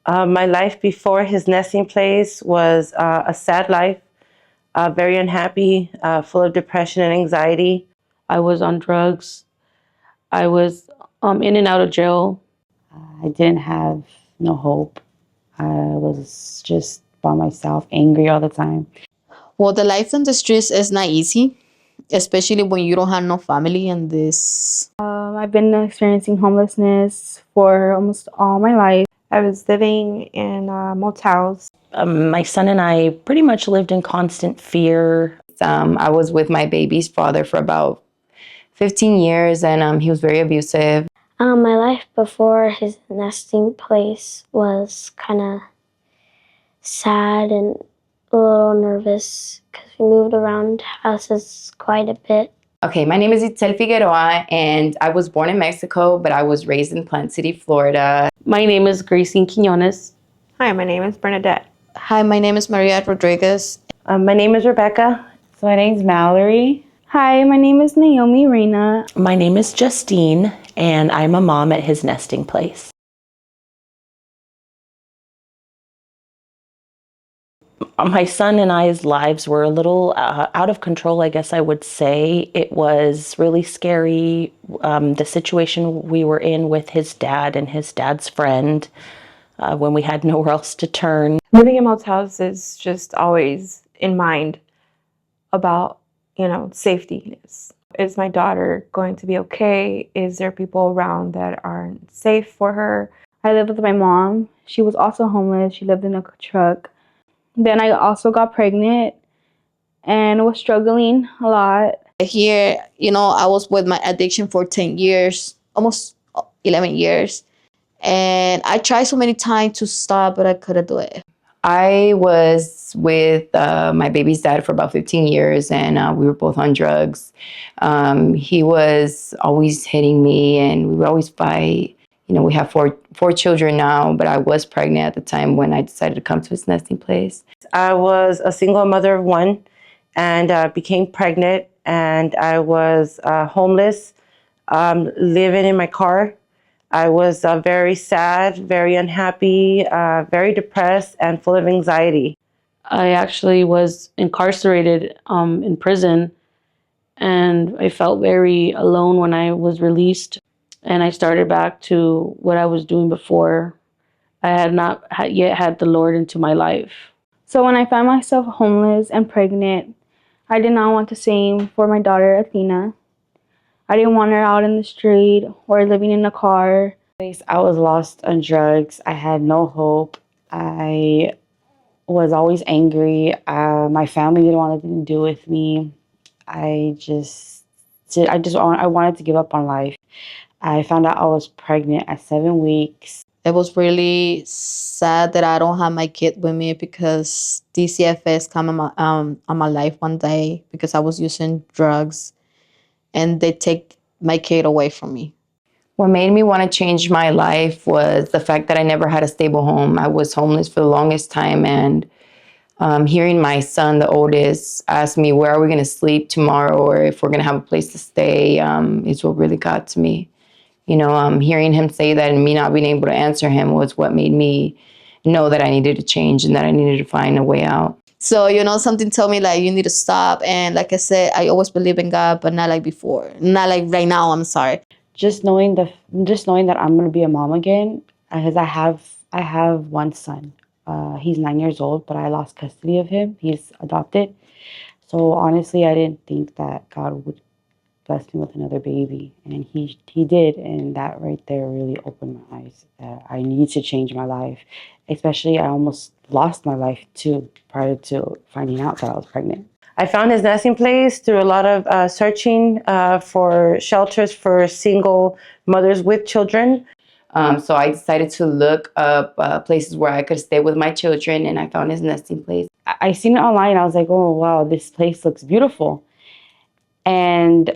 My life before His Nesting Place was a sad life, very unhappy, full of depression and anxiety. I was on drugs. I was in and out of jail. I didn't have no hope. I was just by myself, angry all the time. Well, the life on the streets is not easy, especially when you don't have no family in this. I've been experiencing homelessness for almost all my life. I was living in motels. My son and I pretty much lived in constant fear. I was with my baby's father for about 15 years, and he was very abusive. My life before His Nesting Place was kind of sad and a little nervous because we moved around houses quite a bit. Okay, my name is Itzel Figueroa, and I was born in Mexico, but I was raised in Plant City, Florida. My name is Gracine Quinones. Hi, my name is Bernadette. Hi, my name is Maria Rodriguez. My name is Rebecca. So my name's Mallory. Hi, my name is Naomi Reyna. My name is Justine, and I'm a mom at His Nesting Place. My son and I's lives were a little out of control, I guess I would say. It was really scary, the situation we were in with his dad and his dad's friend when we had nowhere else to turn. Living in motels is just always in mind about, safety. Is my daughter going to be okay? Is there people around that aren't safe for her? I lived with my mom. She was also homeless. She lived in a truck. Then I also got pregnant and was struggling a lot. Here, I was with my addiction for 10 years, almost 11 years. And I tried so many times to stop, but I couldn't do it. I was with my baby's dad for about 15 years, and we were both on drugs. He was always hitting me, and we would always fight. We have four children now, but I was pregnant at the time when I decided to come to His Nesting Place. I was a single mother of one and became pregnant, and I was homeless, living in my car. I was very sad, very unhappy, very depressed, and full of anxiety. I actually was incarcerated in prison, and I felt very alone when I was released. And I started back to what I was doing before. I had not yet had the Lord into my life. So when I found myself homeless and pregnant, I did not want the same for my daughter, Athena. I didn't want her out in the street or living in a car. I was lost on drugs. I had no hope. I was always angry. My family didn't want anything to do with me. I wanted to give up on life. I found out I was pregnant at 7 weeks. It was really sad that I don't have my kid with me because DCFS came on my life one day because I was using drugs, and they take my kid away from me. What made me want to change my life was the fact that I never had a stable home. I was homeless for the longest time, and hearing my son, the oldest, ask me where are we going to sleep tomorrow or if we're going to have a place to stay is what really got to me. Hearing him say that and me not being able to answer him was what made me know that I needed to change and that I needed to find a way out. So, something told me you need to stop. And like I said, I always believe in God, but not like before. Not like right now, I'm sorry. Just knowing that I'm going to be a mom again, because I have one son. He's 9 years old, but I lost custody of him. He's adopted. So honestly, I didn't think that God would bless me with another baby, and he did, and that right there really opened my eyes that I need to change my life. Especially, I almost lost my life too prior to finding out that I was pregnant. I found His Nesting Place through a lot of searching for shelters for single mothers with children. So I decided to look up places where I could stay with my children, and I found His Nesting Place. I seen it online. I was like, oh, wow, this place looks beautiful. And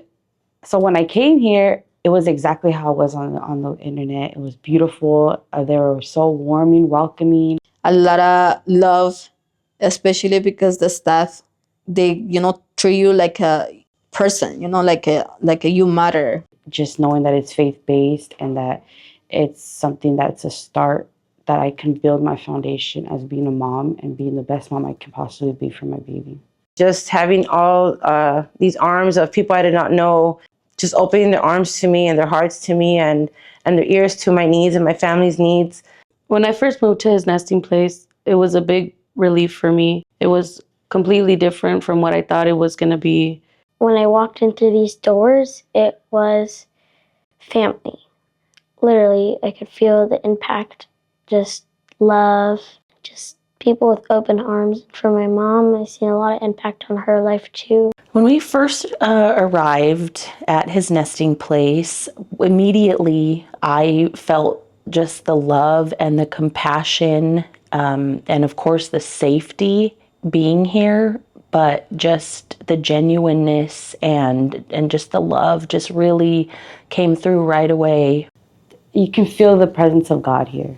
so when I came here, it was exactly how it was on the internet. It was beautiful. They were so warm and welcoming. A lot of love, especially because the staff, they, treat you like a person, like a you matter. Just knowing that it's faith-based and that it's something that's a start that I can build my foundation as being a mom and being the best mom I can possibly be for my baby. Just having all these arms of people I did not know, just opening their arms to me and their hearts to me and their ears to my needs and my family's needs. When I first moved to His Nesting Place, it was a big relief for me. It was completely different from what I thought it was going to be. When I walked into these doors, it was family. Literally, I could feel the impact, just love, just people with open arms. For my mom, I've seen a lot of impact on her life too. When we first arrived at His Nesting Place, immediately I felt just the love and the compassion, and of course the safety being here, but just the genuineness and just the love just really came through right away. You can feel the presence of God here.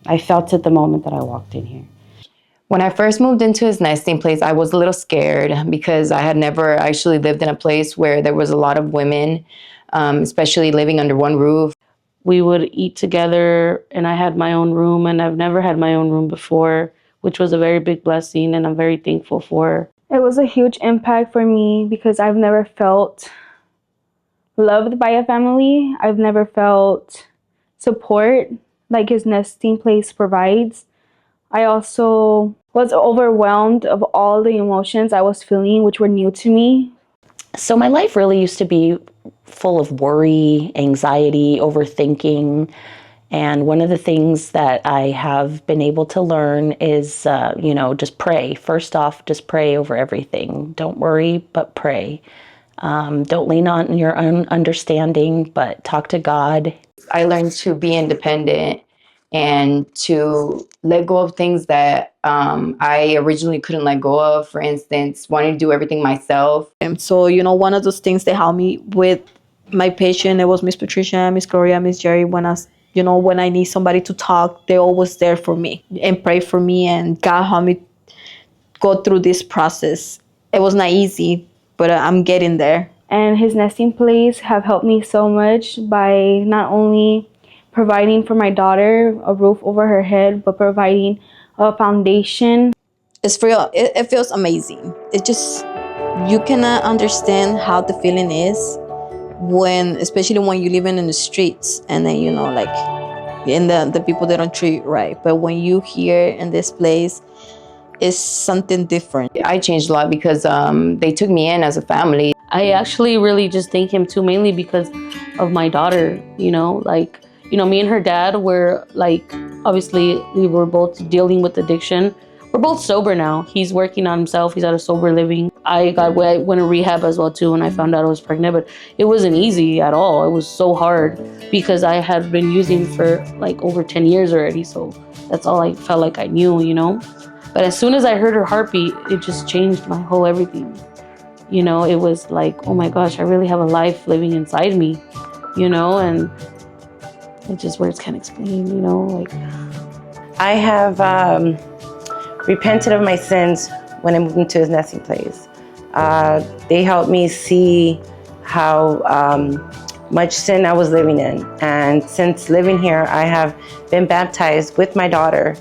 I felt it the moment that I walked in here. When I first moved into His Nesting Place, I was a little scared because I had never actually lived in a place where there was a lot of women, especially living under one roof. We would eat together, and I had my own room, and I've never had my own room before, which was a very big blessing, and I'm very thankful for. It was a huge impact for me because I've never felt loved by a family. I've never felt support like His Nesting Place provides. I also was overwhelmed of all the emotions I was feeling, which were new to me. So my life really used to be full of worry, anxiety, overthinking. And one of the things that I have been able to learn is, just pray. First off, just pray over everything. Don't worry, but pray. Don't lean on your own understanding, but talk to God. I learned to be independent and to let go of things that I originally couldn't let go of. For instance, wanting to do everything myself. And so, one of those things that helped me with my patient, it was Miss Patricia, Miss Gloria, Miss Jerry. When I need somebody to talk, they're always there for me and pray for me. And God helped me go through this process. It was not easy, but I'm getting there. And His Nesting Place have helped me so much by not only providing for my daughter a roof over her head, but providing a foundation. It's real. It feels amazing. It just, you cannot understand how the feeling is especially when you're living in the streets and then, and the people, they don't treat you right. But when you here in this place, it's something different. I changed a lot because they took me in as a family. I actually really just thank Him too, mainly because of my daughter, me and her dad were obviously we were both dealing with addiction. We're both sober now. He's working on himself. He's at a sober living. I went to rehab as well too when I found out I was pregnant, but it wasn't easy at all. It was so hard because I had been using for over 10 years already. So that's all I felt like I knew, But as soon as I heard her heartbeat, it just changed my whole everything. It was like, oh my gosh, I really have a life living inside me, and it's just words can't explain, I have repented of my sins when I moved into His Nesting Place. They helped me see how much sin I was living in. And since living here, I have been baptized with my daughter.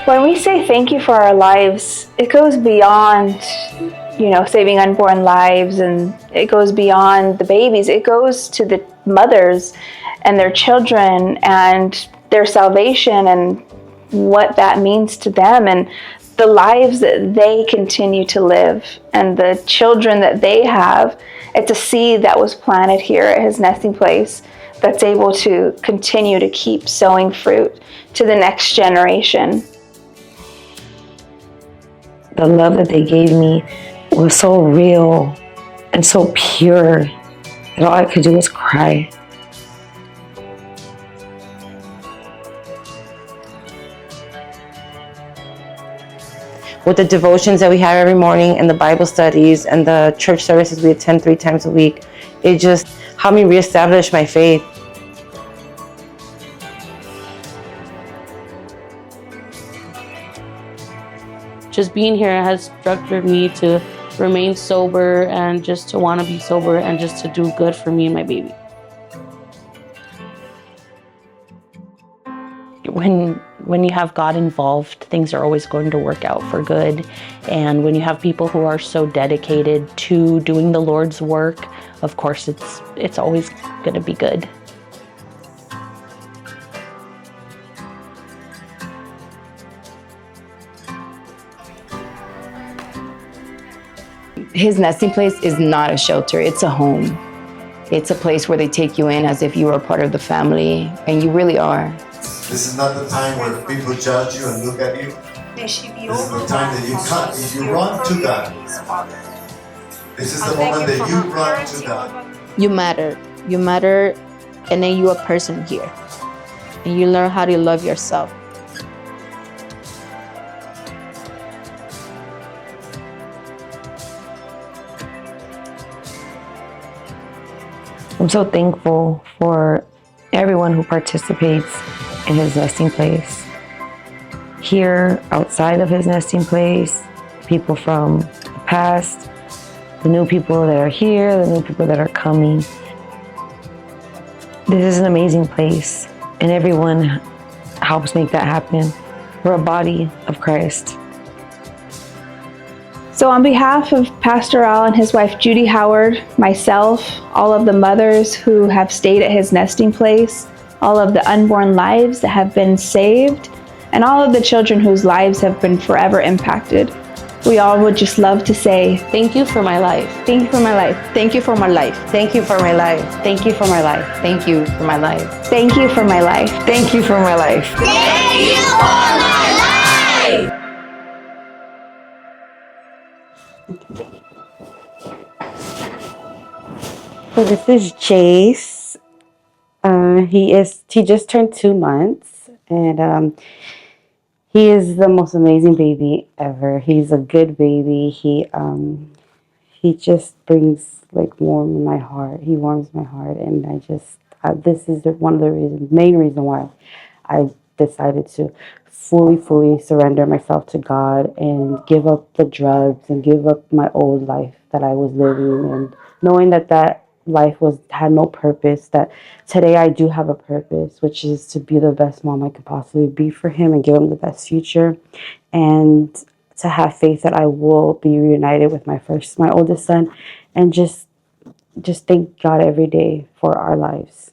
When we say thank you for our lives, it goes beyond, saving unborn lives, and it goes beyond the babies. It goes to the mothers and their children and their salvation and what that means to them and the lives that they continue to live and the children that they have. It's a seed that was planted here at His Nesting Place that's able to continue to keep sowing fruit to the next generation. The love that they gave me was so real and so pure that all I could do was cry. with the devotions that we have every morning and the Bible studies and the church services we attend 3 times a week, it just helped me reestablish my faith. Just being here has structured me to remain sober and just to want to be sober and just to do good for me and my baby. When you have God involved, things are always going to work out for good. And when you have people who are so dedicated to doing the Lord's work, of course, it's always going to be good. His Nesting Place is not a shelter, it's a home. It's a place where they take you in as if you are part of the family, and you really are. This is not the time where people judge you and look at you. This is the time that you run to God. This is the moment that you run to God. You matter, and then you're a person here. And you learn how to love yourself. I'm so thankful for everyone who participates in His Nesting Place. Here, outside of His Nesting Place, people from the past, the new people that are here, the new people that are coming. This is an amazing place, and everyone helps make that happen. We're a body of Christ. So on behalf of Pastor Al and his wife Judy Howard, myself, all of the mothers who have stayed at His Nesting Place, all of the unborn lives that have been saved, and all of the children whose lives have been forever impacted, we all would just love to say, thank you for my life. Thank you for my life. Thank you for my life. Thank you for my life. Thank you for my life. Thank you for my life. Thank you for my life. Thank you for my life. Thank you for my life! So this is Chase. He just turned 2 months, and he is the most amazing baby ever. He's a good baby. He just brings like warm in my heart. He warms my heart, and this is one of the main reason why I decided to fully surrender myself to God and give up the drugs and give up my old life that I was living, and knowing that life had no purpose, that today I do have a purpose, which is to be the best mom I could possibly be for him and give him the best future, and to have faith that I will be reunited with my oldest son, and just thank God every day for our lives.